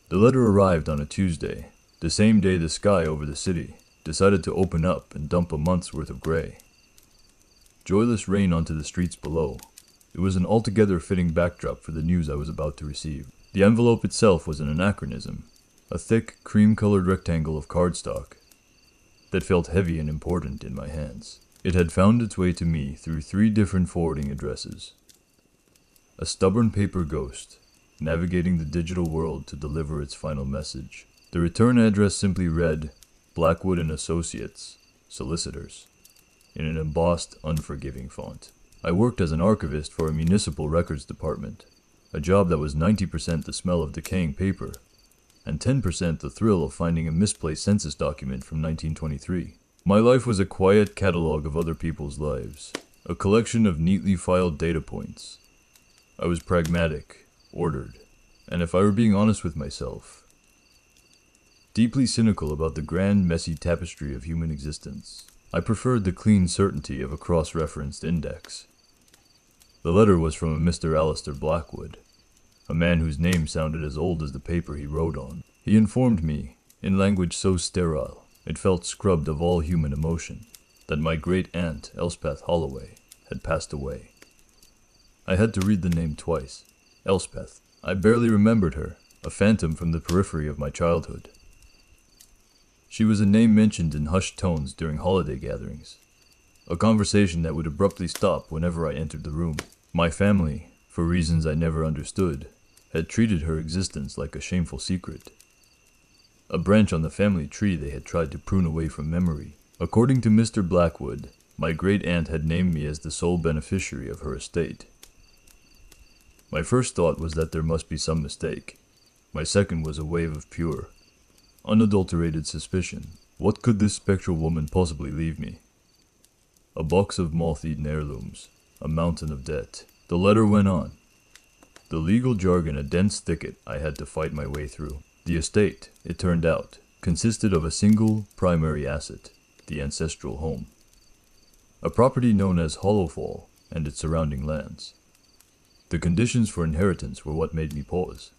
The letter arrived on a Tuesday, the same day the sky over the city decided to open up and dump a month's worth of gray. Joyless rain onto the streets below. It was an altogether fitting backdrop for the news I was about to receive. The envelope itself was an anachronism, a thick, cream-colored rectangle of cardstock that felt heavy and important in my hands. It had found its way to me through 3 different forwarding addresses. A stubborn paper ghost, navigating the digital world to deliver its final message. The return address simply read, Blackwood and Associates, Solicitors, in an embossed, unforgiving font. I worked as an archivist for a municipal records department, a job that was 90% the smell of decaying paper, and 10% the thrill of finding a misplaced census document from 1923. My life was a quiet catalog of other people's lives, a collection of neatly filed data points. I was pragmatic, ordered, and if I were being honest with myself, deeply cynical about the grand, messy tapestry of human existence. I preferred the clean certainty of a cross-referenced index. The letter was from a Mr. Alistair Blackwood, a man whose name sounded as old as the paper he wrote on. He informed me, in language so sterile, it felt scrubbed of all human emotion, that my Great-Aunt Elspeth Holloway had passed away. I had to read the name twice. Elspeth. I barely remembered her, a phantom from the periphery of my childhood. She was a name mentioned in hushed tones during holiday gatherings, a conversation that would abruptly stop whenever I entered the room. My family, for reasons I never understood, had treated her existence like a shameful secret, a branch on the family tree they had tried to prune away from memory. According to Mr. Blackwood, my great-aunt had named me as the sole beneficiary of her estate. My first thought was that there must be some mistake. My second was a wave of pure, unadulterated suspicion. What could this spectral woman possibly leave me? A box of moth-eaten heirlooms, a mountain of debt. The letter went on. The legal jargon a dense thicket I had to fight my way through. The estate, it turned out, consisted of a single primary asset, the ancestral home. A property known as Hollowfall and its surrounding lands. The conditions for inheritance were what made me pause.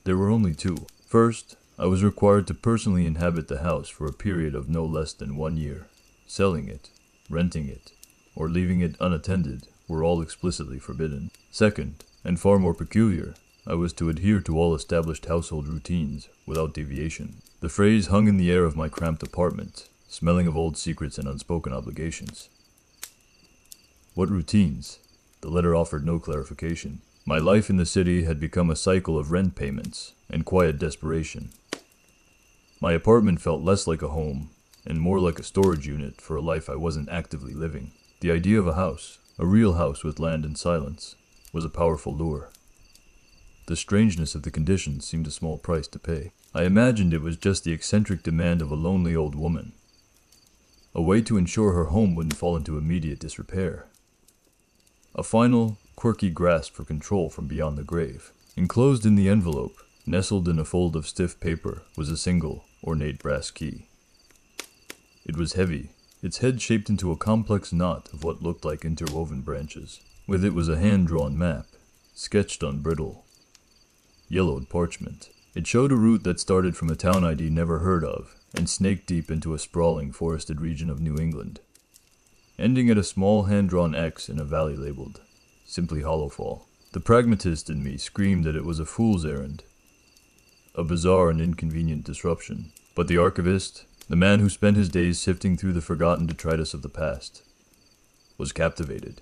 There were only 2. First, I was required to personally inhabit the house for a period of no less than 1 year. Selling it, renting it, or leaving it unattended were all explicitly forbidden. Second, and far more peculiar, I was to adhere to all established household routines without deviation. The phrase hung in the air of my cramped apartment, smelling of old secrets and unspoken obligations. What routines? The letter offered no clarification. My life in the city had become a cycle of rent payments and quiet desperation. My apartment felt less like a home and more like a storage unit for a life I wasn't actively living. The idea of a house, a real house with land and silence, was a powerful lure. The strangeness of the conditions seemed a small price to pay. I imagined it was just the eccentric demand of a lonely old woman, a way to ensure her home wouldn't fall into immediate disrepair. A final, quirky grasp for control from beyond the grave. Enclosed in the envelope, nestled in a fold of stiff paper, was a single, ornate brass key. It was heavy, its head shaped into a complex knot of what looked like interwoven branches. With it was a hand-drawn map, sketched on brittle, yellowed parchment. It showed a route that started from a town I'd never heard of and snaked deep into a sprawling forested region of New England, ending at a small hand-drawn X in a valley labeled simply Hollowfall. The pragmatist in me screamed that it was a fool's errand, a bizarre and inconvenient disruption. But the archivist, the man who spent his days sifting through the forgotten detritus of the past, was captivated.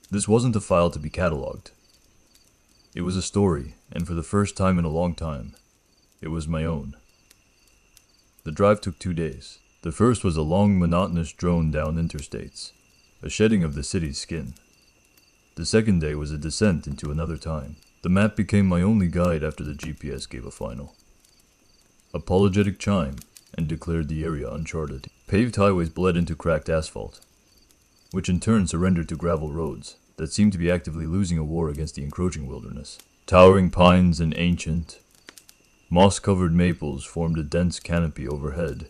This wasn't a file to be catalogued. It was a story, and for the first time in a long time, it was my own. The drive took 2 days. The first was a long, monotonous drone down interstates, a shedding of the city's skin. The second day was a descent into another time. The map became my only guide after the GPS gave a final apologetic chime and declared the area uncharted. Paved highways bled into cracked asphalt, which in turn surrendered to gravel roads that seemed to be actively losing a war against the encroaching wilderness. Towering pines and ancient, moss-covered maples formed a dense canopy overhead,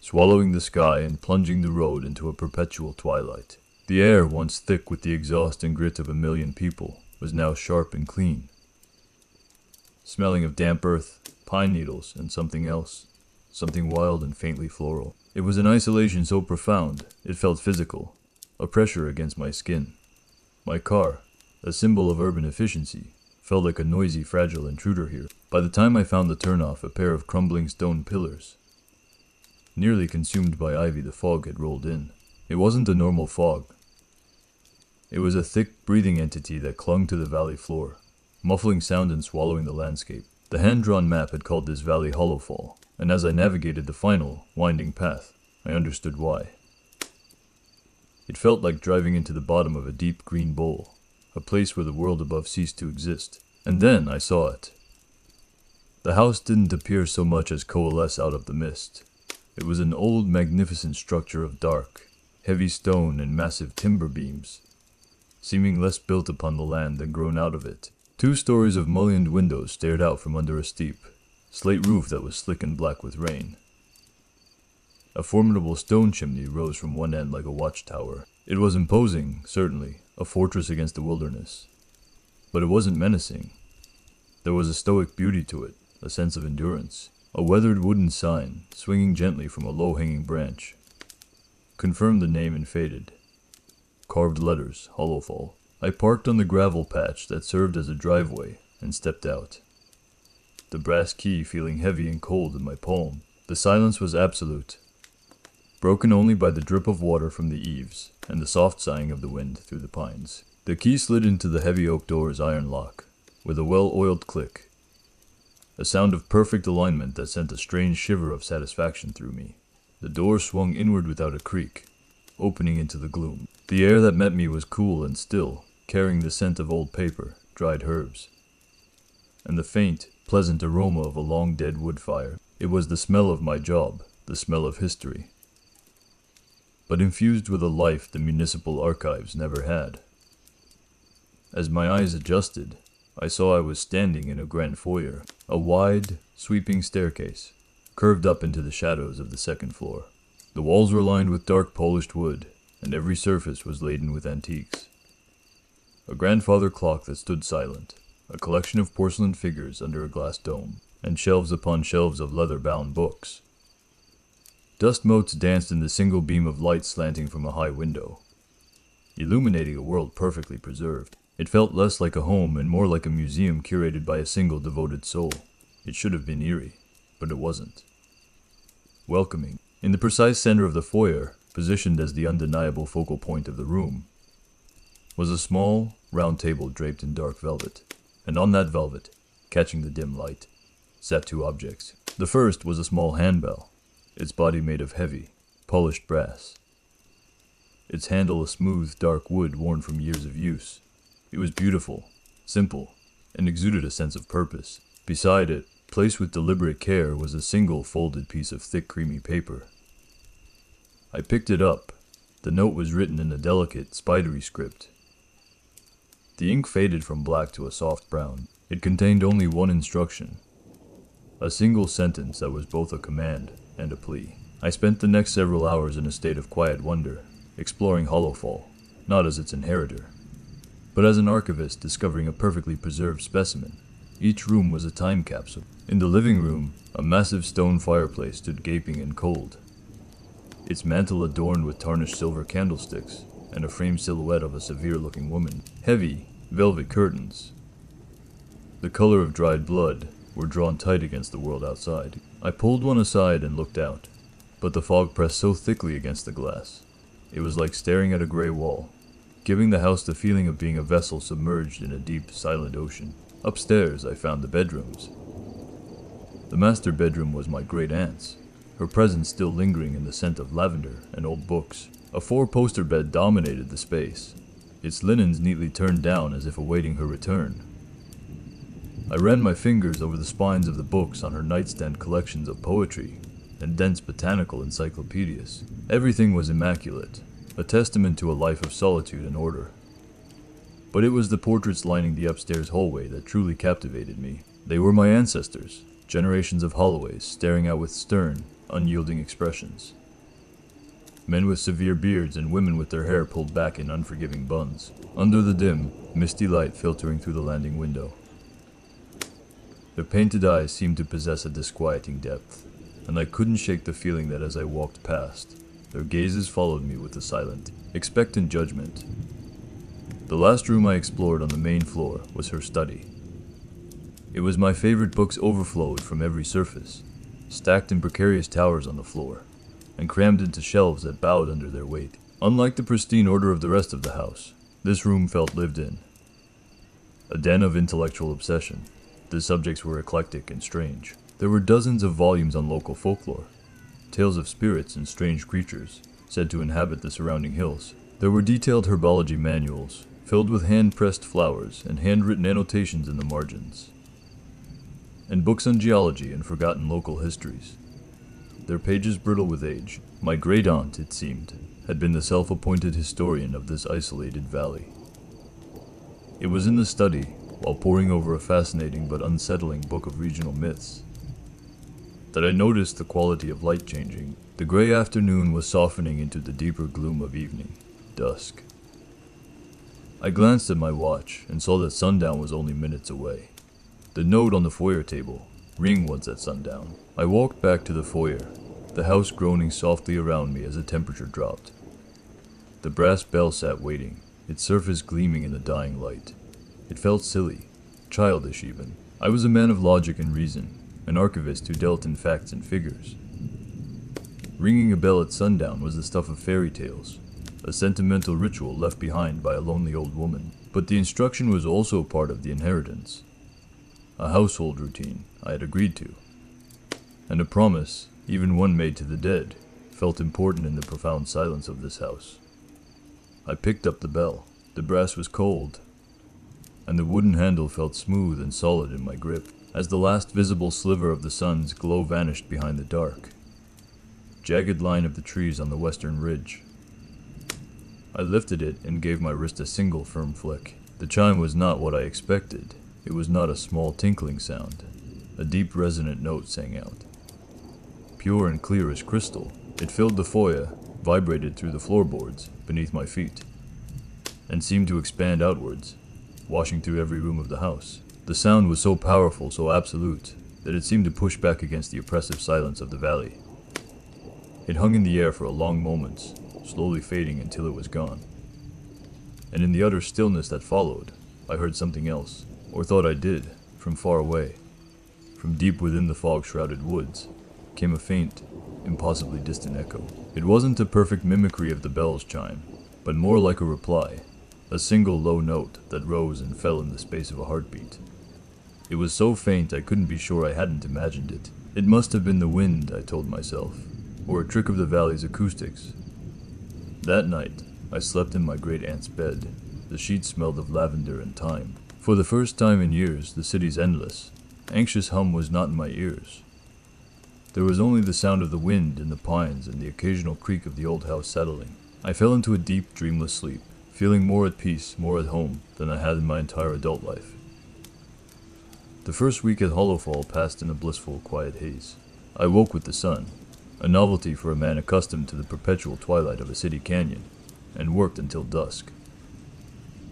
swallowing the sky and plunging the road into a perpetual twilight. The air, once thick with the exhaust and grit of a million people, was now sharp and clean. smelling of damp earth, pine needles, and something else, something wild and faintly floral. It was an isolation so profound, it felt physical, a pressure against my skin. My car, a symbol of urban efficiency, felt like a noisy, fragile intruder here. By the time I found the turnoff, a pair of crumbling stone pillars. Nearly consumed by ivy, the fog had rolled in. It wasn't a normal fog. It was a thick, breathing entity that clung to the valley floor, muffling sound and swallowing the landscape. The hand-drawn map had called this valley Hollowfall, and as I navigated the final, winding path, I understood why. It felt like driving into the bottom of a deep green bowl, a place where the world above ceased to exist. And then I saw it. The house didn't appear so much as coalesce out of the mist. It was an old, magnificent structure of dark, heavy stone and massive timber beams, seeming less built upon the land than grown out of it. 2 stories of mullioned windows stared out from under a steep, slate roof that was slick and black with rain. A formidable stone chimney rose from one end like a watchtower. It was imposing, certainly, a fortress against the wilderness. But it wasn't menacing. There was a stoic beauty to it, a sense of endurance. A weathered wooden sign, swinging gently from a low-hanging branch, confirmed the name and faded. Carved letters, Hollowfall. I parked on the gravel patch that served as a driveway and stepped out, the brass key feeling heavy and cold in my palm. The silence was absolute, broken only by the drip of water from the eaves and the soft sighing of the wind through the pines. The key slid into the heavy oak door's iron lock, with a well-oiled click, a sound of perfect alignment that sent a strange shiver of satisfaction through me. The door swung inward without a creak, opening into the gloom. The air that met me was cool and still, carrying the scent of old paper, dried herbs, and the faint, pleasant aroma of a long-dead wood fire. It was the smell of my job, the smell of history, but infused with a life the municipal archives never had. As my eyes adjusted, I saw I was standing in a grand foyer, a wide, sweeping staircase, curved up into the shadows of the second floor. The walls were lined with dark polished wood, and every surface was laden with antiques. A grandfather clock that stood silent, a collection of porcelain figures under a glass dome, and shelves upon shelves of leather-bound books. Dust motes danced in the single beam of light slanting from a high window, illuminating a world perfectly preserved. It felt less like a home and more like a museum curated by a single devoted soul. It should have been eerie, but it wasn't. Welcoming. In the precise center of the foyer, positioned as the undeniable focal point of the room, was a small, round table draped in dark velvet, and on that velvet, catching the dim light, sat 2 objects. The first was a small handbell, its body made of heavy, polished brass, its handle a smooth, dark wood worn from years of use. It was beautiful, simple, and exuded a sense of purpose. Beside it, placed with deliberate care, was a single folded piece of thick, creamy paper. I picked it up. The note was written in a delicate, spidery script. The ink faded from black to a soft brown. It contained only one instruction, a single sentence that was both a command and a plea. I spent the next several hours in a state of quiet wonder, exploring Hollowfall, not as its inheritor, but as an archivist discovering a perfectly preserved specimen. Each room was a time capsule. In the living room, a massive stone fireplace stood gaping and cold, its mantel adorned with tarnished silver candlesticks and a framed silhouette of a severe-looking woman. Heavy, velvet curtains, the color of dried blood, were drawn tight against the world outside. I pulled one aside and looked out, but the fog pressed so thickly against the glass. It was like staring at a gray wall, giving the house the feeling of being a vessel submerged in a deep, silent ocean. Upstairs, I found the bedrooms. The master bedroom was my great-aunt's, her presence still lingering in the scent of lavender and old books. A 4-poster bed dominated the space, its linens neatly turned down as if awaiting her return. I ran my fingers over the spines of the books on her nightstand, collections of poetry and dense botanical encyclopedias. Everything was immaculate, a testament to a life of solitude and order. But it was the portraits lining the upstairs hallway that truly captivated me. They were my ancestors, generations of Holloways staring out with stern, unyielding expressions. Men with severe beards and women with their hair pulled back in unforgiving buns. Under the dim, misty light filtering through the landing window, Their painted eyes seemed to possess a disquieting depth, and I couldn't shake the feeling that as I walked past, their gazes followed me with a silent, expectant judgment. The last room I explored on the main floor was her study. It was my favorite. Books overflowed from every surface, stacked in precarious towers on the floor, and crammed into shelves that bowed under their weight. Unlike the pristine order of the rest of the house, this room felt lived in. A den of intellectual obsession. The subjects were eclectic and strange. There were dozens of volumes on local folklore, tales of spirits and strange creatures said to inhabit the surrounding hills. There were detailed herbology manuals, filled with hand-pressed flowers and handwritten annotations in the margins, and books on geology and forgotten local histories. Their pages brittle with age. My great-aunt, it seemed, had been the self-appointed historian of this isolated valley. It was in the study, while poring over a fascinating but unsettling book of regional myths, that I noticed the quality of light changing. The gray afternoon was softening into the deeper gloom of evening, dusk. I glanced at my watch and saw that sundown was only minutes away. The note on the foyer table, ring once at sundown. I walked back to the foyer, the house groaning softly around me as the temperature dropped. The brass bell sat waiting, its surface gleaming in the dying light. It felt silly, childish even. I was a man of logic and reason, an archivist who dealt in facts and figures. Ringing a bell at sundown was the stuff of fairy tales, a sentimental ritual left behind by a lonely old woman. But the instruction was also part of the inheritance, a household routine I had agreed to, and a promise, even one made to the dead, felt important in the profound silence of this house. I picked up the bell. The brass was cold, and the wooden handle felt smooth and solid in my grip. As the last visible sliver of the sun's glow vanished behind the dark, jagged line of the trees on the western ridge, I lifted it and gave my wrist a single firm flick. The chime was not what I expected. It was not a small tinkling sound. A deep resonant note sang out. Pure and clear as crystal, it filled the foyer, vibrated through the floorboards beneath my feet, and seemed to expand outwards, washing through every room of the house. The sound was so powerful, so absolute, that it seemed to push back against the oppressive silence of the valley. It hung in the air for a long moment, slowly fading until it was gone. And in the utter stillness that followed, I heard something else, or thought I did, from far away. From deep within the fog-shrouded woods came a faint, impossibly distant echo. It wasn't a perfect mimicry of the bell's chime, but more like a reply, a single low note that rose and fell in the space of a heartbeat. It was so faint I couldn't be sure I hadn't imagined it. It must have been the wind, I told myself, or a trick of the valley's acoustics. That night, I slept in my great-aunt's bed. The sheets smelled of lavender and thyme. For the first time in years, the city's endless, anxious hum was not in my ears. There was only the sound of the wind in the pines and the occasional creak of the old house settling. I fell into a deep, dreamless sleep, feeling more at peace, more at home than I had in my entire adult life. The first week at Hollowfall passed in a blissful, quiet haze. I woke with the sun, a novelty for a man accustomed to the perpetual twilight of a city canyon, and worked until dusk.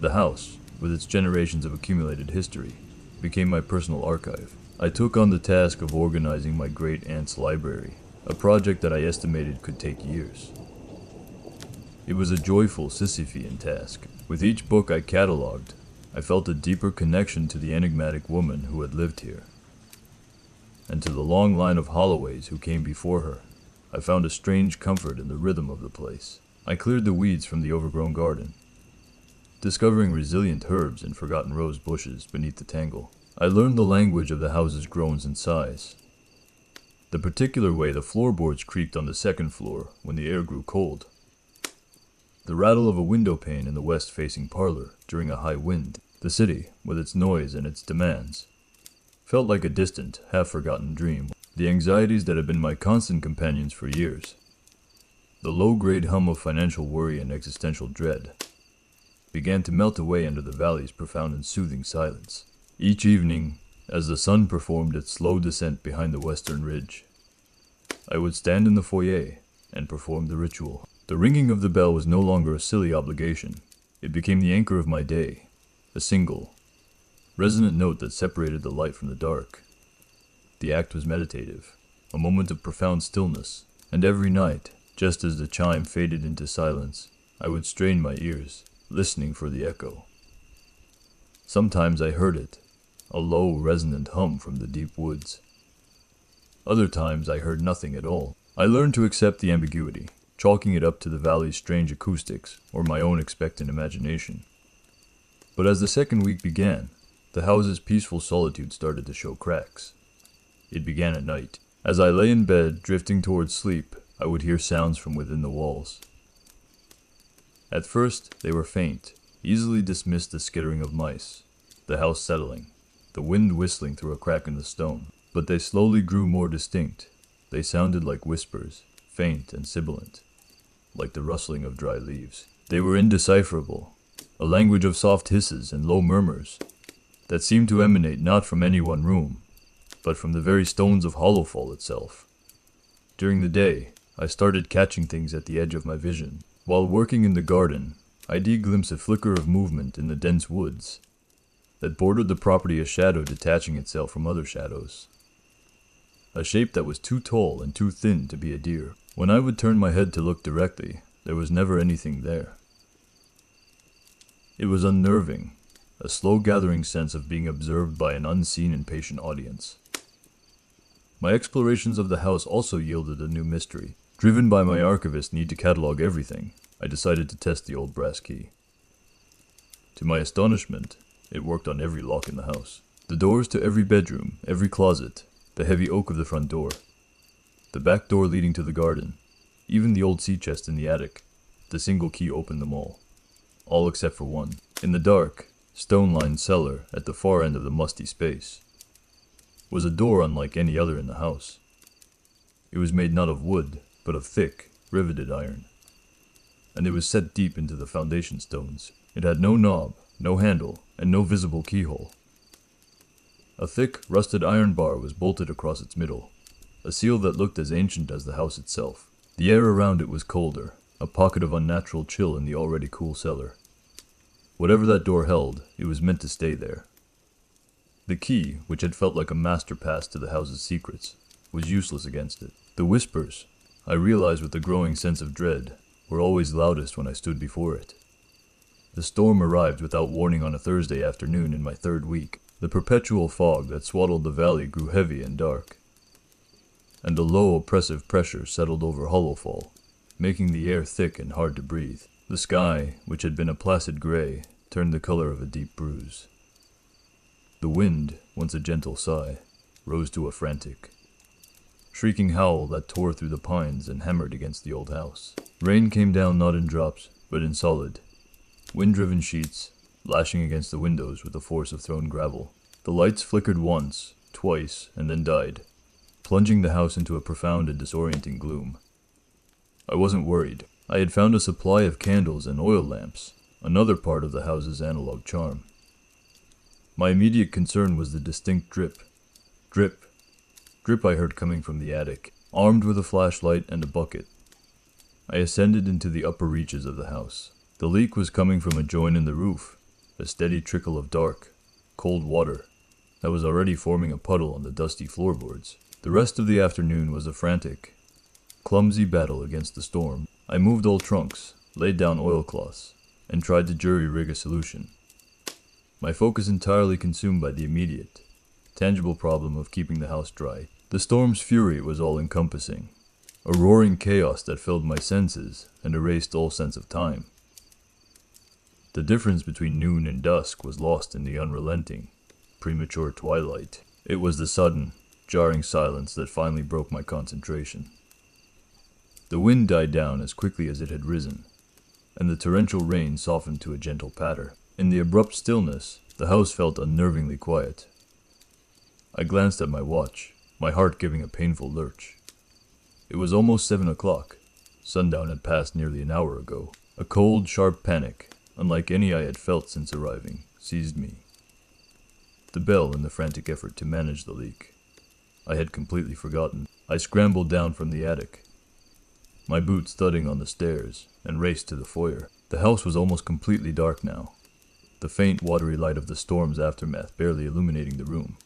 The house, with its generations of accumulated history, became my personal archive. I took on the task of organizing my great-aunt's library, a project that I estimated could take years. It was a joyful Sisyphean task. With each book I cataloged, I felt a deeper connection to the enigmatic woman who had lived here, and to the long line of Holloways who came before her. I found a strange comfort in the rhythm of the place. I cleared the weeds from the overgrown garden, discovering resilient herbs and forgotten rose bushes beneath the tangle. I learned the language of the house's groans and sighs, the particular way the floorboards creaked on the second floor when the air grew cold, the rattle of a window pane in the west-facing parlor during a high wind. The city, with its noise and its demands, felt like a distant, half-forgotten dream. The anxieties that had been my constant companions for years, the low-grade hum of financial worry and existential dread, began to melt away under the valley's profound and soothing silence. Each evening, as the sun performed its slow descent behind the western ridge, I would stand in the foyer and perform the ritual. The ringing of the bell was no longer a silly obligation. It became the anchor of my day, a single, resonant note that separated the light from the dark, The act was meditative, a moment of profound stillness, and every night, just as the chime faded into silence, I would strain my ears, listening for the echo. Sometimes I heard it, a low, resonant hum from the deep woods. Other times I heard nothing at all. I learned to accept the ambiguity, chalking it up to the valley's strange acoustics or my own expectant imagination. But as the second week began, the house's peaceful solitude started to show cracks. It began at night. As I lay in bed, drifting towards sleep, I would hear sounds from within the walls. At first, they were faint, easily dismissed as skittering of mice, the house settling, the wind whistling through a crack in the stone. But they slowly grew more distinct. They sounded like whispers, faint and sibilant, like the rustling of dry leaves. They were indecipherable, a language of soft hisses and low murmurs that seemed to emanate not from any one room, but from the very stones of Hollowfall itself. During the day, I started catching things at the edge of my vision. While working in the garden, I did glimpse a flicker of movement in the dense woods that bordered the property, a shadow detaching itself from other shadows. A shape that was too tall and too thin to be a deer. When I would turn my head to look directly, there was never anything there. It was unnerving, a slow gathering sense of being observed by an unseen and patient audience. My explorations of the house also yielded a new mystery. Driven by my archivist's need to catalog everything, I decided to test the old brass key. To my astonishment, it worked on every lock in the house. The doors to every bedroom, every closet, the heavy oak of the front door, the back door leading to the garden, even the old sea chest in the attic. The single key opened them all except for one. In the dark, stone-lined cellar at the far end of the musty space was a door unlike any other in the house. It was made not of wood, but of thick, riveted iron, and it was set deep into the foundation stones. It had no knob, no handle, and no visible keyhole. A thick, rusted iron bar was bolted across its middle, a seal that looked as ancient as the house itself. The air around it was colder, a pocket of unnatural chill in the already cool cellar. Whatever that door held, it was meant to stay there. The key, which had felt like a master pass to the house's secrets, was useless against it. The whispers, I realized with a growing sense of dread, were always loudest when I stood before it. The storm arrived without warning on a Thursday afternoon in my third week. The perpetual fog that swaddled the valley grew heavy and dark, and a low, oppressive pressure settled over Hollowfall, making the air thick and hard to breathe. The sky, which had been a placid gray, turned the color of a deep bruise. The wind, once a gentle sigh, rose to a frantic, shrieking howl that tore through the pines and hammered against the old house. Rain came down not in drops, but in solid, wind-driven sheets, lashing against the windows with the force of thrown gravel. The lights flickered once, twice, and then died, plunging the house into a profound and disorienting gloom. I wasn't worried. I had found a supply of candles and oil lamps, another part of the house's analog charm. My immediate concern was the distinct drip I heard coming from the attic. Armed with a flashlight and a bucket, I ascended into the upper reaches of the house. The leak was coming from a joint in the roof, a steady trickle of dark, cold water that was already forming a puddle on the dusty floorboards. The rest of the afternoon was a frantic, clumsy battle against the storm. I moved old trunks, laid down oilcloths, and tried to jury-rig a solution. My focus entirely consumed by the immediate, tangible problem of keeping the house dry. The storm's fury was all-encompassing, a roaring chaos that filled my senses and erased all sense of time. The difference between noon and dusk was lost in the unrelenting, premature twilight. It was the sudden, jarring silence that finally broke my concentration. The wind died down as quickly as it had risen, and the torrential rain softened to a gentle patter. In the abrupt stillness, the house felt unnervingly quiet. I glanced at my watch, my heart giving a painful lurch. It was almost 7 o'clock. Sundown had passed nearly an hour ago. A cold, sharp panic, unlike any I had felt since arriving, seized me. The bell in the frantic effort to manage the leak. I had completely forgotten. I scrambled down from the attic, my boots thudding on the stairs, and raced to the foyer. The house was almost completely dark now, the faint watery light of the storm's aftermath barely illuminating the room.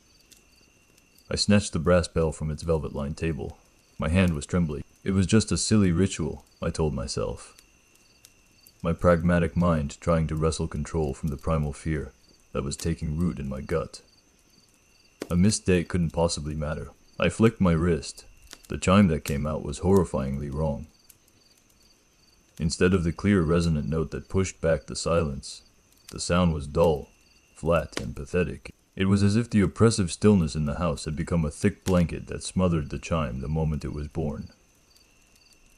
I snatched the brass bell from its velvet-lined table. My hand was trembling. It was just a silly ritual, I told myself. My pragmatic mind trying to wrestle control from the primal fear that was taking root in my gut. A missed date couldn't possibly matter. I flicked my wrist. The chime that came out was horrifyingly wrong. Instead of the clear resonant note that pushed back the silence, the sound was dull, flat, and pathetic. It was as if the oppressive stillness in the house had become a thick blanket that smothered the chime the moment it was born,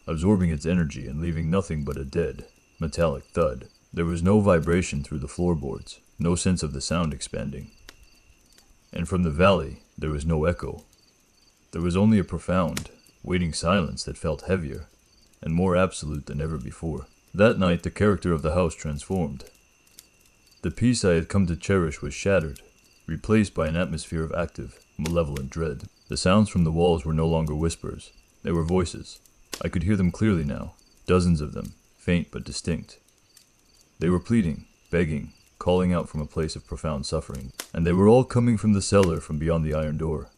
absorbing its energy and leaving nothing but a dead, metallic thud. There was no vibration through the floorboards, no sense of the sound expanding. And from the valley, there was no echo. There was only a profound, waiting silence that felt heavier and more absolute than ever before. That night, the character of the house transformed. The peace I had come to cherish was shattered, replaced by an atmosphere of active, malevolent dread. The sounds from the walls were no longer whispers. They were voices. I could hear them clearly now, dozens of them, faint but distinct. They were pleading, begging, calling out from a place of profound suffering, and they were all coming from the cellar from beyond the iron door.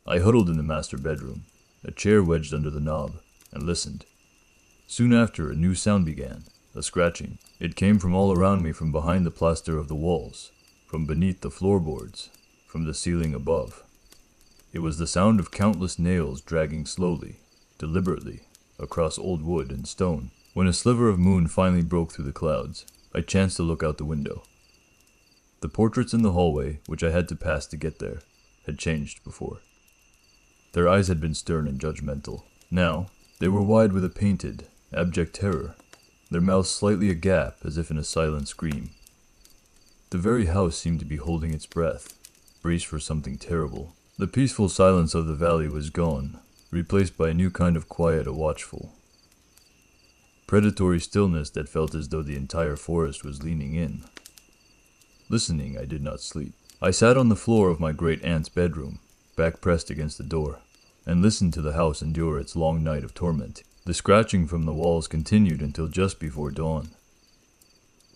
I huddled in the master bedroom, a chair wedged under the knob, and listened. Soon after, a new sound began, a scratching. It came from all around me, from behind the plaster of the walls, from beneath the floorboards, from the ceiling above. It was the sound of countless nails dragging slowly, deliberately, across old wood and stone. When a sliver of moon finally broke through the clouds, I chanced to look out the window. The portraits in the hallway, which I had to pass to get there, had changed before. Their eyes had been stern and judgmental. Now, they were wide with a painted, abject terror, their mouths slightly agape as if in a silent scream. The very house seemed to be holding its breath, braced for something terrible. The peaceful silence of the valley was gone, replaced by a new kind of quiet, a watchful, predatory stillness that felt as though the entire forest was leaning in. Listening, I did not sleep. I sat on the floor of my great-aunt's bedroom, back pressed against the door, and listened to the house endure its long night of torment. The scratching from the walls continued until just before dawn,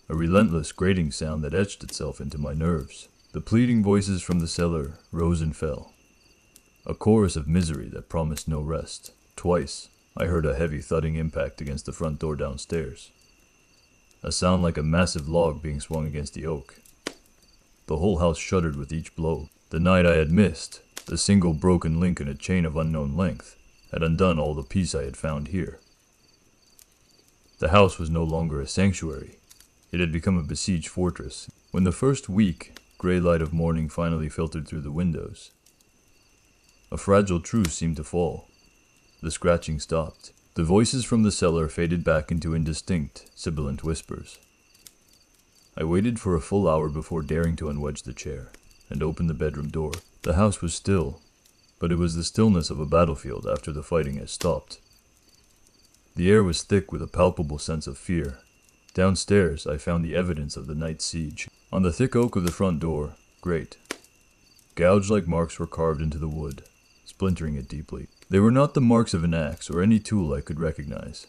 a relentless grating sound that etched itself into my nerves. The pleading voices from the cellar rose and fell, a chorus of misery that promised no rest. Twice, I heard a heavy thudding impact against the front door downstairs, a sound like a massive log being swung against the oak. The whole house shuddered with each blow. The night I had missed, the single broken link in a chain of unknown length, had undone all the peace I had found here. The house was no longer a sanctuary. It had become a besieged fortress. When the first weak, gray light of morning finally filtered through the windows, a fragile truce seemed to fall. The scratching stopped. The voices from the cellar faded back into indistinct, sibilant whispers. I waited for a full hour before daring to unwedge the chair and open the bedroom door. The house was still, but it was the stillness of a battlefield after the fighting had stopped. The air was thick with a palpable sense of fear. Downstairs, I found the evidence of the night's siege. On the thick oak of the front door, great, gouge-like marks were carved into the wood, splintering it deeply. They were not the marks of an axe or any tool I could recognize,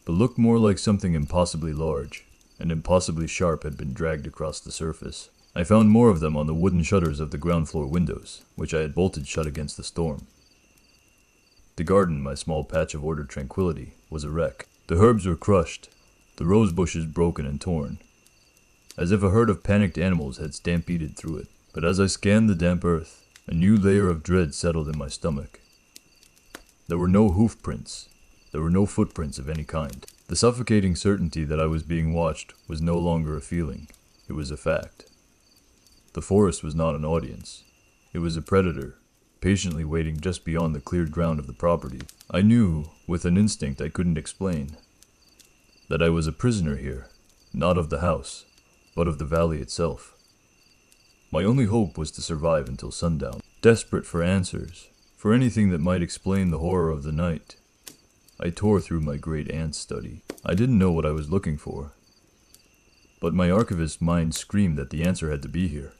but looked more like something impossibly large and impossibly sharp had been dragged across the surface. I found more of them on the wooden shutters of the ground floor windows, which I had bolted shut against the storm. The garden, my small patch of ordered tranquility, was a wreck. The herbs were crushed, the rose bushes broken and torn, as if a herd of panicked animals had stampeded through it. But as I scanned the damp earth, a new layer of dread settled in my stomach. There were no hoof prints. There were no footprints of any kind. The suffocating certainty that I was being watched was no longer a feeling. It was a fact. The forest was not an audience. It was a predator, patiently waiting just beyond the cleared ground of the property. I knew, with an instinct I couldn't explain, that I was a prisoner here, not of the house, but of the valley itself. My only hope was to survive until sundown. Desperate for answers, for anything that might explain the horror of the night, I tore through my great-aunt's study. I didn't know what I was looking for, but my archivist's mind screamed that the answer had to be here,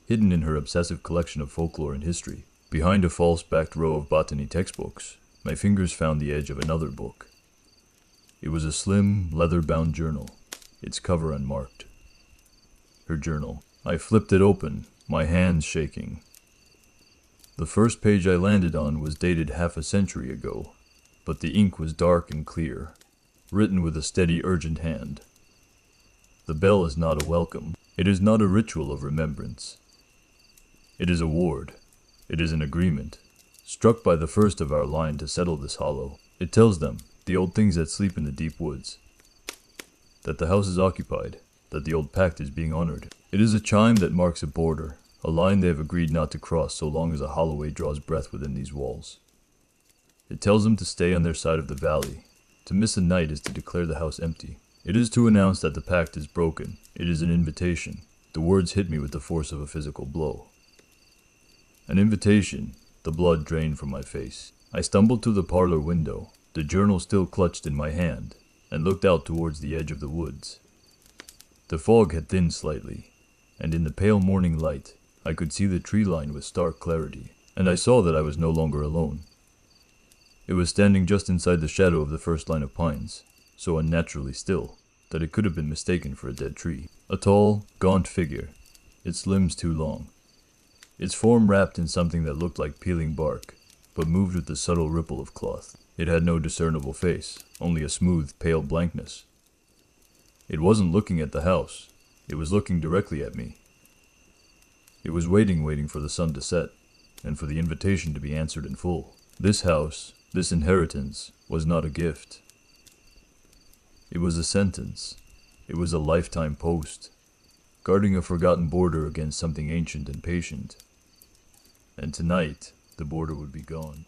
hidden in her obsessive collection of folklore and history. Behind a false-backed row of botany textbooks, my fingers found the edge of another book. It was a slim, leather-bound journal, its cover unmarked. Her journal. I flipped it open, my hands shaking. The first page I landed on was dated half a century ago, but the ink was dark and clear, written with a steady, urgent hand. The bell is not a welcome. It is not a ritual of remembrance. It is a ward. It is an agreement, struck by the first of our line to settle this hollow. It tells them, the old things that sleep in the deep woods, that the house is occupied, that the old pact is being honored. It is a chime that marks a border, a line they have agreed not to cross so long as a Holloway draws breath within these walls. It tells them to stay on their side of the valley. To miss a night is to declare the house empty. It is to announce that the pact is broken. It is an invitation. The words hit me with the force of a physical blow. An invitation. The blood drained from my face. I stumbled to the parlor window, the journal still clutched in my hand, and looked out towards the edge of the woods. The fog had thinned slightly, and in the pale morning light, I could see the tree line with stark clarity, and I saw that I was no longer alone. It was standing just inside the shadow of the first line of pines, so unnaturally still that it could have been mistaken for a dead tree. A tall, gaunt figure, its limbs too long, its form wrapped in something that looked like peeling bark, but moved with the subtle ripple of cloth. It had no discernible face, only a smooth, pale blankness. It wasn't looking at the house. It was looking directly at me. It was waiting for the sun to set, and for the invitation to be answered in full. This house, this inheritance, was not a gift. It was a sentence. It was a lifetime post, guarding a forgotten border against something ancient and patient. And tonight, the border would be gone.